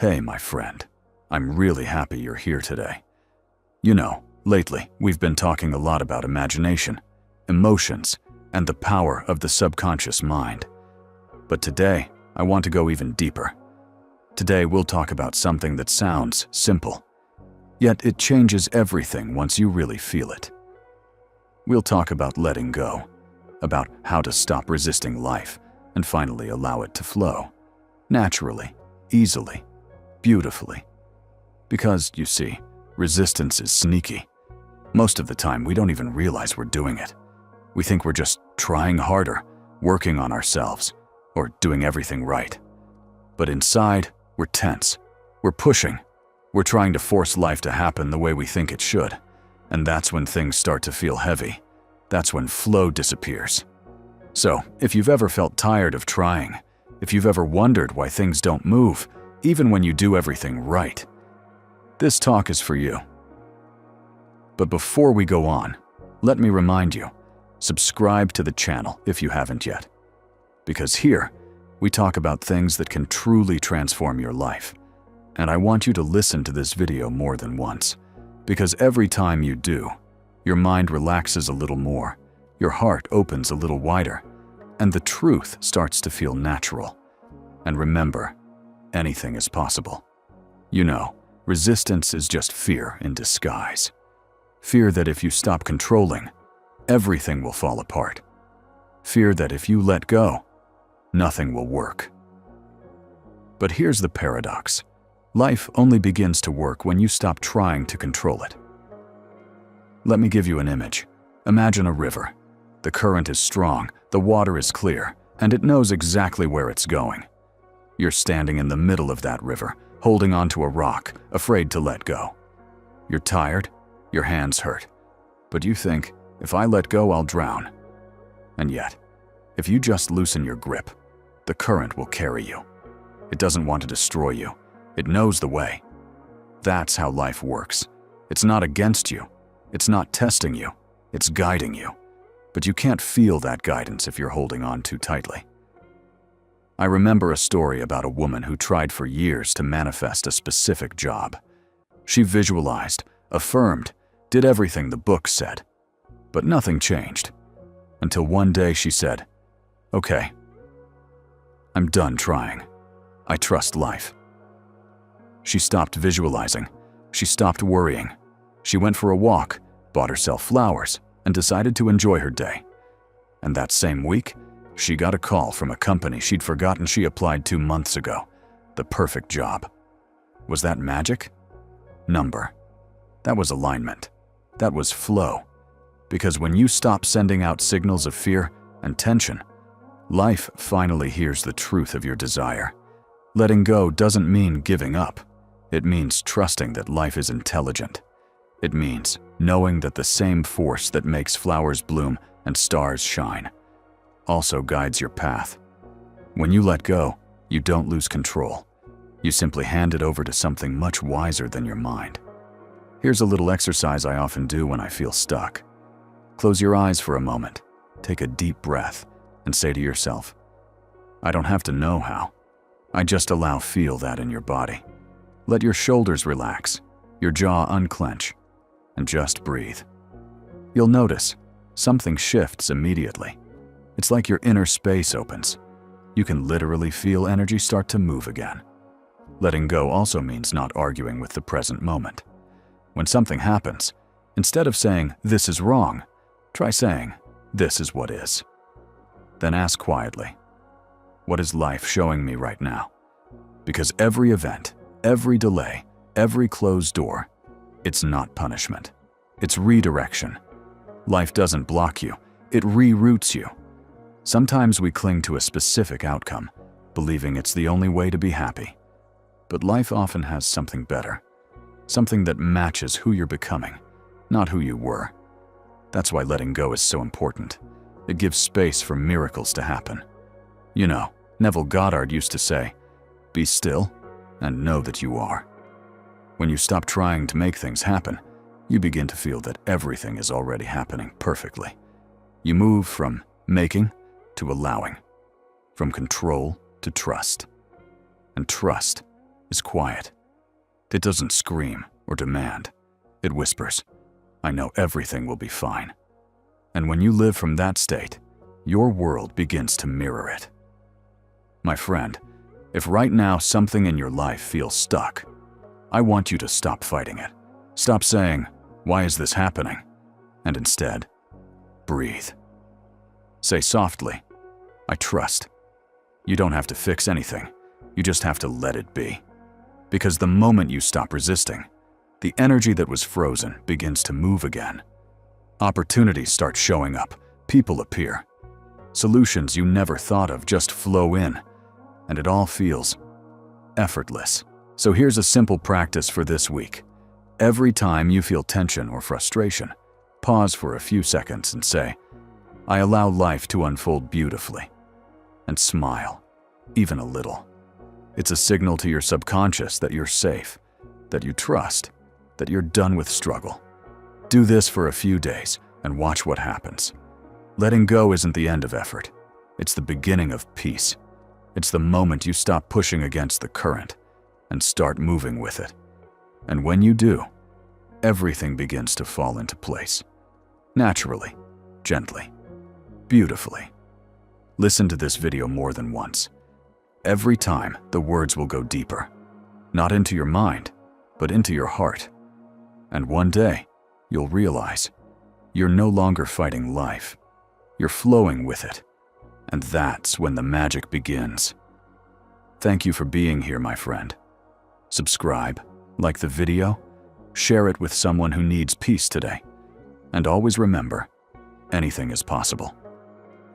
Hey, my friend. I'm really happy you're here today. You know, lately, we've been talking a lot about imagination, emotions, and the power of the subconscious mind. But today, I want to go even deeper. Today, we'll talk about something that sounds simple, yet it changes everything once you really feel it. We'll talk about letting go, about how to stop resisting life and finally allow it to flow, naturally, easily, beautifully. Because, you see, resistance is sneaky. Most of the time, we don't even realize we're doing it. We think we're just trying harder, working on ourselves, or doing everything right. But inside, we're tense. We're pushing. We're trying to force life to happen the way we think it should. And that's when things start to feel heavy. That's when flow disappears. So, if you've ever felt tired of trying, if you've ever wondered why things don't move, even when you do everything right, this talk is for you. But before we go on, let me remind you, subscribe to the channel if you haven't yet. Because here, we talk about things that can truly transform your life. And I want you to listen to this video more than once, because every time you do, your mind relaxes a little more, your heart opens a little wider, and the truth starts to feel natural. And remember, anything is possible. You know, resistance is just fear in disguise. Fear that if you stop controlling, everything will fall apart. Fear that if you let go, nothing will work. But here's the paradox. Life only begins to work when you stop trying to control it. Let me give you an image. Imagine a river. The current is strong, the water is clear, and it knows exactly where it's going. You're standing in the middle of that river, holding onto a rock, afraid to let go. You're tired, your hands hurt, but you think, if I let go, I'll drown. And yet, if you just loosen your grip, the current will carry you. It doesn't want to destroy you. It knows the way. That's how life works. It's not against you. It's not testing you. It's guiding you. But you can't feel that guidance if you're holding on too tightly. I remember a story about a woman who tried for years to manifest a specific job. She visualized, affirmed, did everything the book said. But nothing changed. Until one day she said, "Okay, I'm done trying. I trust life." She stopped visualizing. She stopped worrying. She went for a walk, bought herself flowers, and decided to enjoy her day. And that same week, she got a call from a company she'd forgotten she applied 2 months ago. The perfect job. Was that magic? Number. That was alignment. That was flow. Because when you stop sending out signals of fear and tension, life finally hears the truth of your desire. Letting go doesn't mean giving up. It means trusting that life is intelligent. It means knowing that the same force that makes flowers bloom and stars shine also guides your path. When you let go, you don't lose control. You simply hand it over to something much wiser than your mind. Here's a little exercise I often do when I feel stuck. Close your eyes for a moment, take a deep breath, and say to yourself, I don't have to know how. I just feel that in your body. Let your shoulders relax, your jaw unclench, and just breathe. You'll notice something shifts immediately. It's like your inner space opens. You can literally feel energy start to move again. Letting go also means not arguing with the present moment. When something happens, instead of saying, "This is wrong," try saying, "This is what is." Then ask quietly, what is life showing me right now? Because every event, every delay, every closed door, it's not punishment. It's redirection. Life doesn't block you, it reroutes you. Sometimes we cling to a specific outcome, believing it's the only way to be happy. But life often has something better, something that matches who you're becoming, not who you were. That's why letting go is so important. It gives space for miracles to happen. You know, Neville Goddard used to say, "Be still and know that you are." When you stop trying to make things happen, you begin to feel that everything is already happening perfectly. You move from making to allowing, from control to trust. And trust, is quiet. It doesn't scream or demand. It whispers, "I know everything will be fine." And when you live from that state, your world begins to mirror it. My friend, if right now something in your life feels stuck, I want you to stop fighting it. Stop saying, "Why is this happening?" And instead, breathe. Say softly, "I trust." You don't have to fix anything. You just have to let it be. Because the moment you stop resisting, the energy that was frozen begins to move again. Opportunities start showing up, people appear. Solutions you never thought of just flow in, and it all feels effortless. So here's a simple practice for this week. Every time you feel tension or frustration, pause for a few seconds and say, "I allow life to unfold beautifully." And smile, even a little. It's a signal to your subconscious that you're safe, that you trust, that you're done with struggle. Do this for a few days and watch what happens. Letting go isn't the end of effort. It's the beginning of peace. It's the moment you stop pushing against the current and start moving with it. And when you do, everything begins to fall into place. Naturally, gently, beautifully. Listen to this video more than once. Every time, the words will go deeper. Not into your mind, but into your heart. And one day, you'll realize you're no longer fighting life. You're flowing with it. And that's when the magic begins. Thank you for being here, my friend. Subscribe, like the video, share it with someone who needs peace today. And always remember, anything is possible.